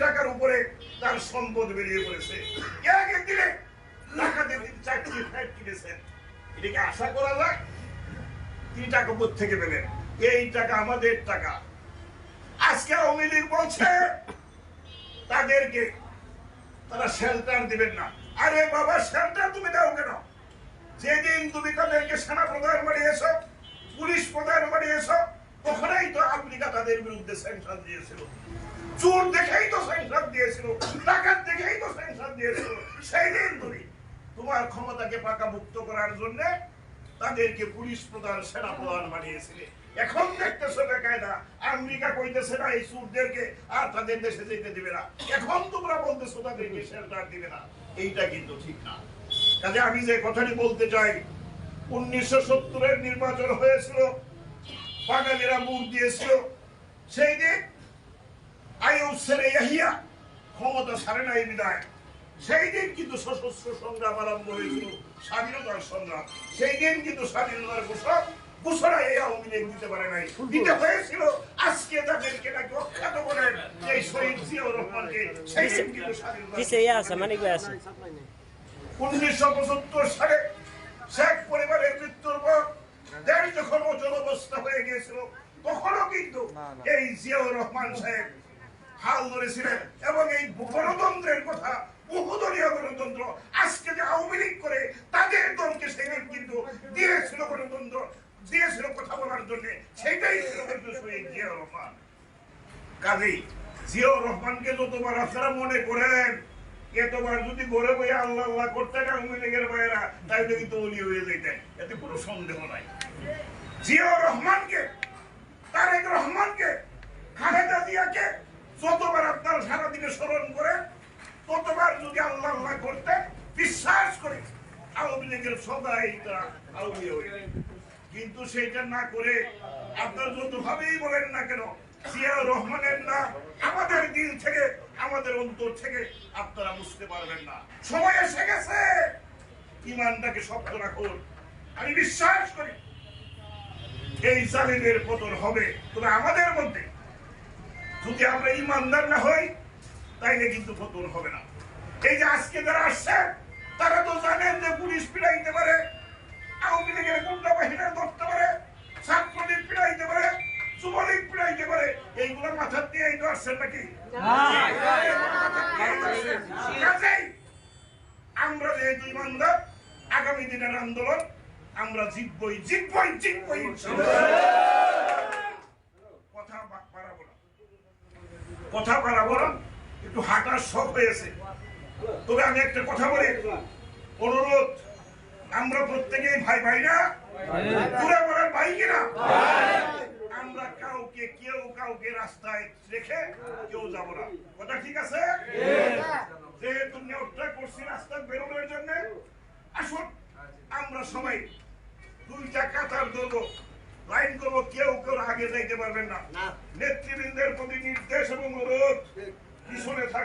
টাকার উপরে তার সম্পদ বেরিয়ে পড়েছে। একদিনে টাকাতে 4টি ফ্ল্যাট কিনেছেন। এটাকে আশা করা যায়? তিনি টাকা কোথেকে পেলেন? এই টাকা আমাদের টাকা। আজকে আওয়ামী লীগ বলছে তাদেরকে তারা শেল্টার দিবেন না। আরে বাবা, শেল্টার তুমি দাও কেন? যেদিন তুমি তাদেরকে সেনা প্রধান বানিয়েছো, পুলিশ প্রধান বানিয়েছো, তখনই তো আমেরিকা তাদের বিরুদ্ধে স্যাংশন দিয়েছিল। চোর দেখেই তো স্যাংশন দিয়েছিল, ডাকাত দেখেই তো স্যাংশন দিয়েছিল। সেই দিন তুমি তোমার ক্ষমতাকে পাকাভুক্ত করার জন্য তাদেরকে পুলিশ প্রধান, সেনা প্রধান বানিয়েছিলে। এখন দেখতেছো বেকায়দা আমেরিকা কইতেছে না এই চোরদেরকে আর তাদের দেশে যেতে দিবে না। এখন তোমরা বলতেছো তাদেরকে শেল্টার দিবে না। এইটা কিন্তু ঠিক না। কাজে আমি যে কথাটি বলতে চাই, 1970-এর নির্বাচন হয়েছিল, বাঙালিরা ভোট দিয়েছিল। সেই দিন আইয়ুব সেরে ইয়াহিয়া ক্ষমতা ছাড়ে নাই বিদায়। সেই দিন কিন্তু সশস্ত্র সংগ্রাম আরম্ভ হয়েছিল, স্বাধীনতার সংগ্রাম। সেই দিন কিন্তু স্বাধীনতার ঘোষণা এই আওয়ামী লীগ দিতে পারে নাই। দিতে হয়েছিল আজকে তাদেরকে নাকি অখ্যাত করেন এই শহীদ জিয়াউর রহমানকে। সেই দিন কিন্তু স্বাধীনতা 1975 সালে শেখ পরিবারের মৃত্যুর পর দেশ যখন অচল অবস্থা হয়ে গিয়েছিল, তখনও কিন্তু এই জিয়াউর রহমান সাহেব হাল ধরেছিলেন। এবং এই গণতন্ত্রের কথা, বহুদলীয় গণতন্ত্র, আজকে যে আওয়ামী লীগ করে তাদের দলকে সেদিন কিন্তু দিয়েছিল গণতন্ত্র, দিয়েছিল কথা বলার জন্য, সেটাই ছিল কিন্তু শহীদ জিয়াউর রহমান। কাজেই জিয়াউর রহমানকে যতবার আপনারা মনে করেন, এতবার যদি ঘরে বই আল্লাহ আল্লাহ করতে আওয়ামী লীগের বাইরা, তাইলে কিন্তু ওলি হয়ে যেতেন, এতে কোনো সন্দেহ নাই। জিয়াউর রহমানকে, তারেক রহমানকে, খালেদা জিয়াকে যতবার আপনারা সারাদিনে স্মরণ করেন, ততবার যদি আল্লাহ আল্লাহ করতেন, বিশ্বাস করে আওয়ামী লীগের সবাই আওয়ামী হয়ে। কিন্তু সেইটা না করে আপনারা যতভাবেই বলেন না কেন, জিয়াউর রহমানের নাম আমাদের দিল থেকে, আমাদের অন্তর থেকে আপনারা বুঝতে পারবেন না। সময় এসে গেছে, ইমানটাকে শক্ত রাখুন। আমি বিশ্বাস করি এই জালিমের পতন হবে। তবে আমাদের মধ্যে যদি আমরা ইমানদার না হই, তাইলে কিন্তু পতন হবে না। এই যে আজকে যারা আসছে, তারা তো জানেন যে পুলিশ পিড়াইতে পারে, আওয়ামী লীগের গুন্ডা বাহিনীর ধরতে পারে, ছাত্রলীগ পিড়াইতে পারে, যুবলীগ পিড়াইতে পারে। এইগুলো মাথার দিয়ে এই তো আসছেন নাকি? আমরা যেহেতু ইমানদার, আগামী দিনের আন্দোলন আমরা জিতবই, জিতবই, জিতবই। কথা বাড়াবো না, একটু হাঁটার শখ হয়েছে। তবে আমি একটা কথা বলি, অনুরোধ, আমরা প্রত্যেকেই ভাই ভাই না, পুরা বলার ভাই কিনা? আমরা কাউকে, কেউ কাউকে রাস্তায় রেখে কেউ যাব না। কথা ঠিক আছে? যেহেতু নিয়োগটা করছি রাস্তায় বেরোনোর জন্য, আসুন আমরা সবাই 2টা কাতার ধরবো, লাইন করবো, কেউ কেউ আগে যাইতে পারবেন না। নেতৃবৃন্দের প্রতি নির্দেশ এবং অনুরোধ, পিছনে থাকবে।